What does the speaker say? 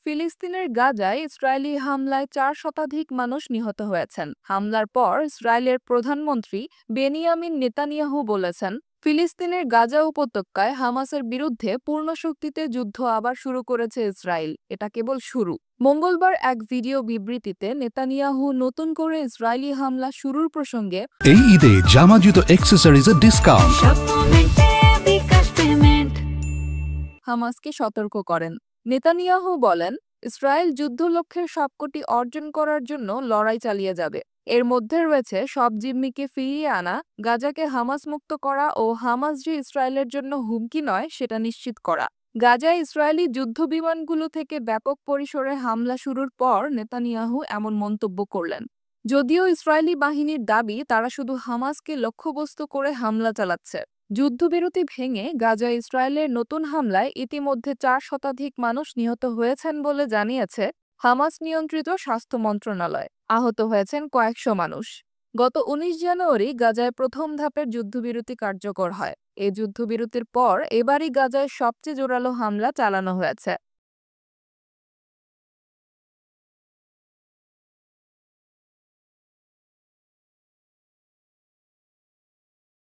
ফিলিস্তিনের গাজায় ইসরায়েলি হামলায় ৪ শতাধিক মানুষ নিহত হয়েছেন। হামলার পর ইসরায়েলের প্রধানমন্ত্রী বেনিয়ামিন নেতানিয়াহু বলেছেন, ফিলিস্তিনের গাজা উপত্যকায় হামাসের বিরুদ্ধে পূর্ণ শক্তিতে যুদ্ধ আবার শুরু করেছে ইসরায়েল। এটা কেবল শুরু। মঙ্গলবার এক ভিডিও বিবৃতিতে নেতানিয়াহু নতুন করে ইসরায়েলি হামলা শুরুর প্রসঙ্গে এই ঈদে জামা জুতো অ্যাক্সেসরিজের ডিসকাউন্ট হামাসকে সতর্ক করেন। নেতানিয়াহু বলেন, ইসরায়েল যুদ্ধ লক্ষ্যের সবকটি অর্জন করার জন্য লড়াই চালিয়ে যাবে। এর মধ্যে রয়েছে সব জিম্মিকে ফিরিয়ে আনা, গাজাকে হামাস মুক্ত করা ও হামাস যে ইসরায়েলের জন্য হুমকি নয় সেটা নিশ্চিত করা। গাজায় ইসরায়েলি যুদ্ধবিমানগুলো থেকে ব্যাপক পরিসরে হামলা শুরুর পর নেতানিয়াহু এমন মন্তব্য করলেন। যদিও ইসরায়েলি বাহিনীর দাবি তারা শুধু হামাসকে লক্ষ্যবস্তু করে হামলা চালাচ্ছে। যুদ্ধবিরতি ভেঙে গাজায় ইসরায়েলের নতুন হামলায় ইতিমধ্যে ৪ শতাধিক মানুষ নিহত হয়েছেন বলে জানিয়েছে হামাস নিয়ন্ত্রিত স্বাস্থ্য মন্ত্রণালয়। আহত হয়েছেন কয়েকশো মানুষ। গত ১৯ জানুয়ারি গাজায় প্রথম ধাপের যুদ্ধবিরতি কার্যকর হয়। এই যুদ্ধবিরতির পর এবারই গাজায় সবচেয়ে জোরালো হামলা চালানো হয়েছে।